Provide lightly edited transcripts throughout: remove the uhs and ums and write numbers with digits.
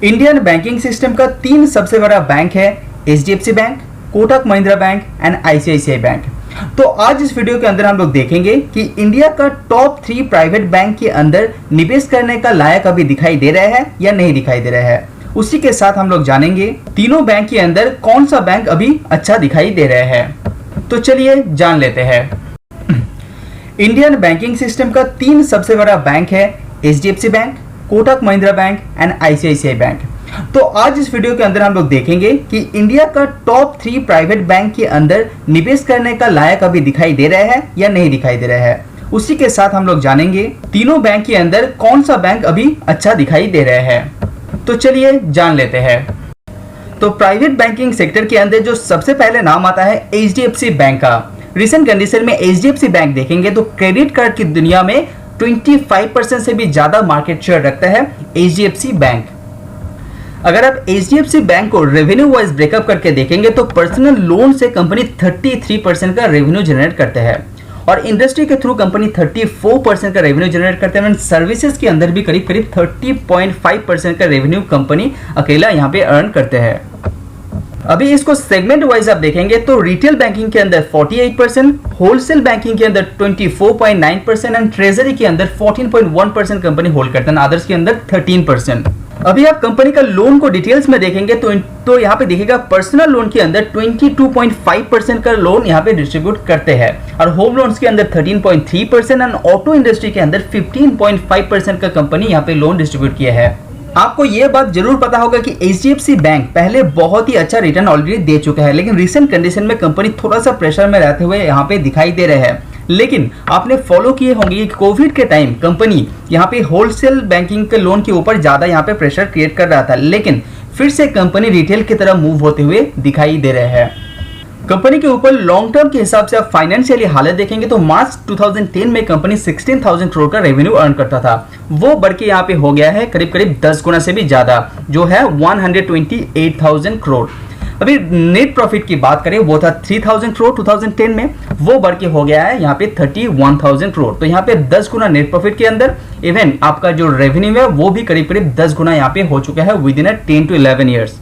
Indian banking system का तीन सबसे बड़ा बैंक है HDFC bank, Kotak Mahindra bank and ICICI bank. तो आज इस वीडियो के अंदर हम लोग देखेंगे कि इंडिया का टॉप 3 प्राइवेट बैंक के अंदर निवेश करने का लायक अभी दिखाई दे रहा है या नहीं दिखाई दे रहा है। उसी के साथ हम लोग जानेंगे तीनों बैंक के अंदर कौन सा बैंक अभी अच्छा दिखाई दे रहा है। तो चलिए जान लेते हैं। इंडियन बैंकिंग सिस्टम का तीन सबसे बड़ा बैंक है HDFC bank, Kotak Mahindra bank and ICICI bank. तो आज इस वीडियो के अंदर हम लोग देखेंगे कि इंडिया का टॉप 3 प्राइवेट बैंक के अंदर निवेश करने का लायक अभी दिखाई दे रहा है या नहीं दिखाई दे रहा है। उसी के साथ हम लोग जानेंगे तीनों बैंक के अंदर कौन सा बैंक अभी अच्छा दिखाई दे रहा है। तो चलिए जान लेते हैं। तो प्राइवेट बैंकिंग सेक्टर के अंदर जो सबसे पहले नाम आता है एचडीएफसी बैंक का। रिसेंट कंडीशन में एचडीएफसी बैंक देखेंगे तो क्रेडिट कार्ड की दुनिया में 25% से भी ज्यादा मार्केट शेयर रखता है एचडीएफसी बैंक। अगर आप एचडीएफसी बैंक को रेवेन्यू वाइज ब्रेकअप करके देखेंगे तो पर्सनल लोन से कंपनी 33% का रेवेन्यू जनरेट करते हैं और इंडस्ट्री के थ्रू कंपनी 34% का रेवेन्यू जनरेट करते हैं। सर्विसेज के अंदर भी करीब 30.5% का रेवेन्यू कंपनी अकेला यहाँ पे अर्न करते हैं। अभी इसको सेगमेंट वाइज आप देखेंगे तो रिटेल बैंकिंग के अंदर 48%, होलसेल बैंकिंग के अंदर 24.9% एंड ट्रेजरी के अंदर 14.1% कंपनी होल्ड करते हैं, अदर्स के अंदर 13%। अभी आप कंपनी का लोन को डिटेल्स में देखेंगे तो यहाँ पे देखिएगा पर्सनल लोन के अंदर 22.5% का लोन यहाँ पे डिस्ट्रीब्यूट करते हैं और होम लोन्स के अंदर 13.3% एंड ऑटो इंडस्ट्री के अंदर 15.5% का कंपनी यहाँ पे लोन डिस्ट्रीब्यूट किया है। आपको ये बात जरूर पता होगा कि एचडीएफसी बैंक पहले बहुत ही अच्छा रिटर्न ऑलरेडी दे चुका है, लेकिन रिसेंट कंडीशन में कंपनी थोड़ा सा प्रेशर में रहते हुए यहाँ पे दिखाई दे रहे हैं। लेकिन आपने फॉलो किए होंगे कि कोविड के टाइम कंपनी यहाँ पे होलसेल बैंकिंग के लोन के ऊपर ज्यादा यहाँ पे प्रेशर क्रिएट कर रहा था, लेकिन फिर से कंपनी रिटेल की तरफ मूव होते हुए दिखाई दे रहे हैं। कंपनी के ऊपर लॉन्ग टर्म के हिसाब से आप फाइनेंशियली हालत देखेंगे तो मार्च 2010 में कंपनी 16,000 करोड़ का रेवेन्यू अर्न करता था, वो बढ़ के यहाँ पे हो गया है करीब 10 गुना से भी ज्यादा, जो है 128,000 करोड़। अभी नेट प्रॉफिट की बात करें वो था 3,000 करोड़ 2010 में, वो बढ़ के हो गया है यहाँ पे 31,000 करोड़। तो यहाँ पे 10 गुना नेट प्रॉफिट के अंदर इवन आपका जो रेवेन्यू है वो भी करीब 10 गुना यहाँ पे हो चुका है with in 10 to 11 years.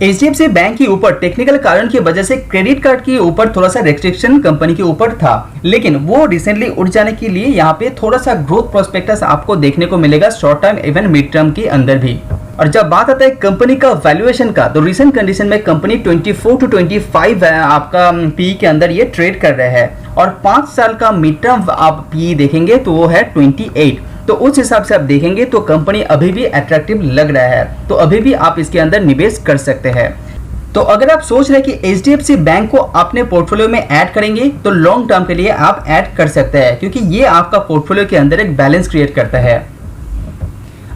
HDFC bank के ऊपर टेक्निकल कारण की वजह से क्रेडिट कार्ड के ऊपर थोड़ा सा रेस्ट्रिक्शन कंपनी के ऊपर था, लेकिन वो रिसेंटली उठ जाने के लिए यहाँ पे थोड़ा सा ग्रोथ प्रोस्पेक्टस आपको देखने को मिलेगा short term even mid term के अंदर भी। और जब बात आता है कंपनी का वैल्यूएशन का तो रिसेंट कंडीशन में कंपनी 24 to 25 आपका पी के अंदर ये ट्रेड कर रहे हैं और 5 साल का मिड टर्म आप पी देखेंगे तो वो है 28। तो उस हिसाब से आप देखेंगे तो कंपनी अभी भी अट्रैक्टिव लग रहा है, तो अभी भी आप इसके अंदर निवेश कर सकते हैं। तो अगर आप सोच रहे हैं कि एचडीएफसी बैंक को अपने पोर्टफोलियो में ऐड करेंगे तो लॉन्ग टर्म के लिए आप ऐड कर सकते हैं, क्योंकि ये आपका पोर्टफोलियो के अंदर एक बैलेंस क्रिएट करता है।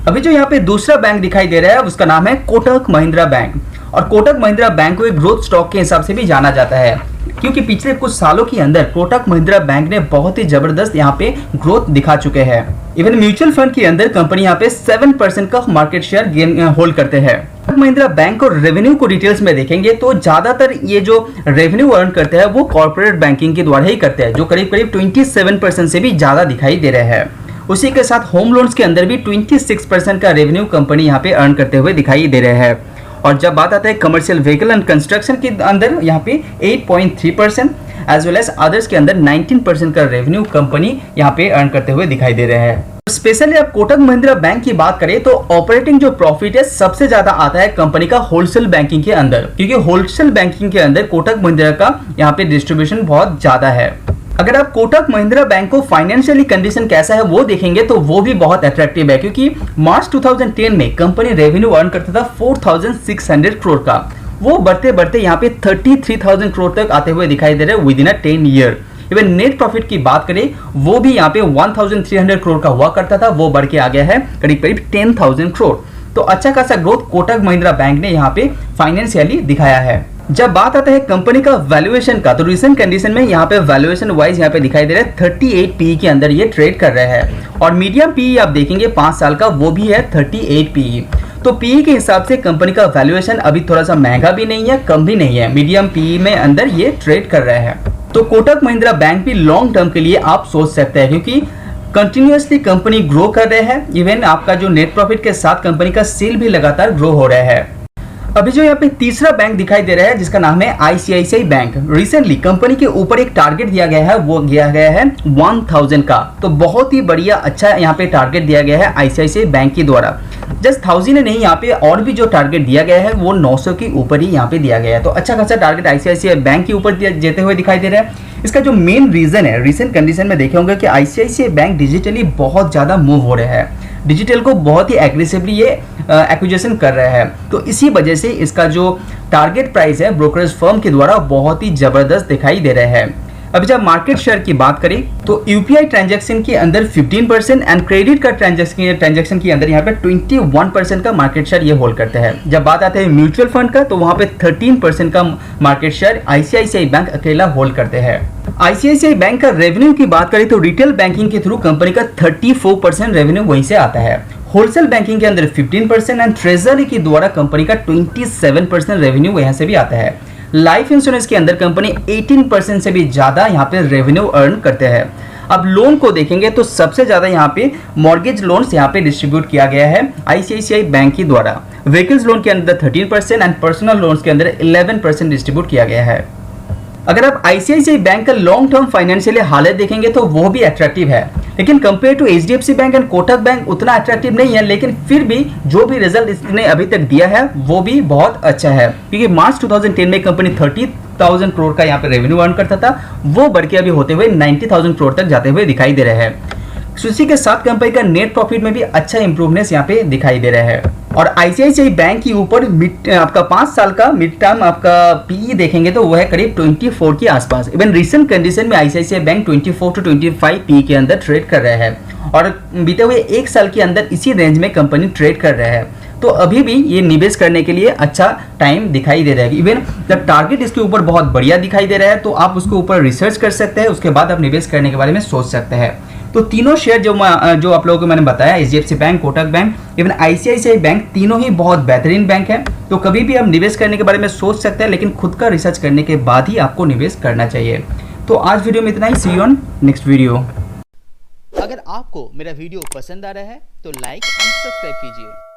अभी जो यहाँ पे दूसरा बैंक दिखाई दे रहा है उसका नाम है कोटक महिंद्रा बैंक और कोटक महिंद्रा बैंक को एक ग्रोथ स्टॉक के हिसाब से भी जाना जाता है, क्योंकि पिछले कुछ सालों के अंदर कोटक महिंद्रा बैंक ने बहुत ही जबरदस्त यहाँ पे ग्रोथ दिखा चुके हैं। इवन म्यूचुअल फंड के अंदर कंपनी यहाँ पे 7% का मार्केट शेयर गेन होल्ड करते हैं। कोटक महिंद्रा बैंक और रेवेन्यू को डिटेल्स में देखेंगे तो ज्यादातर ये जो रेवेन्यू अर्न करते हैं वो कॉर्पोरेट बैंकिंग के द्वारा ही करते हैं, जो करीब 27% से भी ज्यादा दिखाई दे रहे हैं। उसी के साथ होम लोन्स के अंदर भी 26% का रेवेन्यू कंपनी यहाँ पे अर्न करते हुए दिखाई दे रहे हैं। और जब बात आता है कमर्शियल व्हीकल एंड कंस्ट्रक्शन के अंदर यहाँ पे 8.3% एज वेल एज अदर्स के अंदर 19% का रेवेन्यू कंपनी यहाँ पे अर्न करते हुए दिखाई दे रहे हैं। स्पेशली आप कोटक महिंद्रा बैंक की बात करें तो ऑपरेटिंग जो प्रॉफिट है सबसे ज्यादा आता है कंपनी का होलसेल बैंकिंग के अंदर, क्योंकि होलसेल बैंकिंग के अंदर कोटक महिंद्रा का यहाँ पे डिस्ट्रीब्यूशन बहुत ज्यादा है। अगर आप कोटक महिंद्रा बैंक को फाइनेंशियली कंडीशन कैसा है वो देखेंगे तो वो भी बहुत अट्रैक्टिव है, क्योंकि मार्च 2010 में कंपनी रेवेन्यू अर्न करता था 4,600 करोड़ का, वो बढ़ते बढ़ते यहाँ पे 33,000 करोड़ तक आते हुए दिखाई दे रहे हैं with in 10 year. Even net profit की बात करें वो भी यहाँ पे 1,300 करोड़ का हुआ करता था, वो बढ़ के आ गया है करीब 10,000 करोड़। तो अच्छा खासा ग्रोथ कोटक महिंद्रा बैंक ने यहाँ पे फाइनेंशियली दिखाया है। जब बात आता है कंपनी का वैल्यूएशन का तो रिसेंट कंडीशन में यहाँ पे वैल्यूएशन वाइज यहाँ पे दिखाई दे रहा है 38 पी के अंदर ये ट्रेड कर रहे हैं और मीडियम पी आप देखेंगे 5 साल का वो भी है 38 पी। तो पी के हिसाब से कंपनी का वैल्यूएशन अभी थोड़ा सा महंगा भी नहीं है कम भी नहीं है, मीडियम पी में अंदर ये ट्रेड कर रहे हैं। तो कोटक महिंद्रा बैंक भी लॉन्ग टर्म के लिए आप सोच सकते हैं, क्योंकि कंटिन्यूअसली कंपनी ग्रो कर रहे हैं। इवन आपका जो नेट प्रॉफिट के साथ कंपनी का सेल भी लगातार ग्रो हो रहा है। अभी जो यहाँ पे तीसरा बैंक दिखाई दे रहा है जिसका नाम है आईसीआईसीआई बैंक। रिसेंटली कंपनी के ऊपर एक टारगेट दिया गया है, वो दिया गया है 1000 का। तो बहुत ही बढ़िया अच्छा यहाँ पे टारगेट दिया गया है आईसीआईसीआई बैंक के द्वारा। जस्ट 1000 नहीं, यहाँ पे और भी जो टारगेट दिया गया है वो 900 के ऊपर ही यहाँ पे दिया गया है। तो अच्छा खासा टारगेट आईसीआईसीआई बैंक के ऊपर देते हुए दिखाई दे रहा है। इसका जो मेन रीजन है, रिसेंट कंडीशन में देखे होंगे कि आईसीआईसीआई बैंक डिजिटली बहुत ज्यादा मूव हो रहा है, डिजिटल को बहुत ही एग्रेसिवली ये एक्विजिशन कर रहा है। तो इसी वजह से इसका जो टारगेट प्राइस है ब्रोकरेज फर्म के द्वारा बहुत ही जबरदस्त दिखाई दे रहा है। अभी जब मार्केट शेयर की बात करें तो यूपीआई ट्रांजैक्शन के अंदर 15% एंड क्रेडिट कार्ड ट्रांजैक्शन के अंदर यहाँ पे 21% का मार्केट शेयर ये होल्ड करते हैं। जब बात आती है म्यूचुअल फंड का तो वहां पे 13% का मार्केट शेयर आईसीआईसीआई बैंक अकेला होल्ड करते हैं। आईसीआईसीआई बैंक का रेवेन्यू की बात करें तो रिटेल बैंकिंग के थ्रू कंपनी का 34% रेवेन्यू वहीं से आता है, होलसेल बैंकिंग के अंदर 15% एंड ट्रेजरी के द्वारा कंपनी का 27% रेवेन्यू यहाँ से भी आता है। लाइफ इंश्योरेंस के अंदर कंपनी 18% से भी ज्यादा यहाँ पे रेवेन्यू अर्न करते हैं। अब लोन को देखेंगे तो सबसे ज्यादा यहाँ पे मॉर्गेज लोन्स यहाँ पे डिस्ट्रीब्यूट किया गया है आईसीआईसीआई बैंक के द्वारा। व्हीकल्स लोन के अंदर 13% एंड पर्सनल लोन्स के अंदर 11% डिस्ट्रीब्यूट किया गया है। अगर आप आईसीआईसीआई बैंक का लॉन्ग टर्म फाइनेंशियल हालत देखेंगे तो वो भी अट्रैक्टिव है, लेकिन compare to HDFC bank and Kotak bank उतना अट्रैक्टिव नहीं है। लेकिन फिर भी जो भी रिजल्ट इसने अभी तक दिया है वो भी बहुत अच्छा है, क्योंकि मार्च 2010 में कंपनी 30,000 करोड़ का यहाँ पे रेवेन्यू अर्न करता था, वो बढ़ के अभी होते हुए 90,000 करोड़ तक जाते हुए दिखाई दे रहे हैं। इसी के साथ कंपनी का नेट प्रॉफिट में भी अच्छा इंप्रूवमेंट यहाँ पे दिखाई दे रहा है। और आईसीआईसीआई बैंक के ऊपर आपका 5 साल का मिड टर्म आपका पीई देखेंगे तो वो है करीब 24 के आसपास। इवन रिसेंट कंडीशन में आईसीआईसीआई बैंक 24 to 25 पीई के अंदर ट्रेड कर रहा है और बीते हुए 1 साल के अंदर इसी रेंज में कंपनी ट्रेड कर रहा है। तो अभी भी ये निवेश करने के लिए अच्छा टाइम दिखाई दे रहा है। इवन जब टारगेट इसके ऊपर बहुत बढ़िया दिखाई दे रहा है तो आप उसके ऊपर रिसर्च कर सकते हैं, उसके बाद आप निवेश करने के बारे में सोच सकते हैं। तो तीनों शेयर जो आप लोगों को मैंने बताया, HDFC bank, Kotak bank, even ICICI bank, तीनों ही बहुत बेहतरीन बैंक है। तो कभी भी आप निवेश करने के बारे में सोच सकते हैं, लेकिन खुद का रिसर्च करने के बाद ही आपको निवेश करना चाहिए। तो आज वीडियो में इतना ही। सी यू ऑन नेक्स्ट वीडियो। अगर आपको मेरा वीडियो पसंद आ रहा है तो लाइक एंड सब्सक्राइब कीजिए।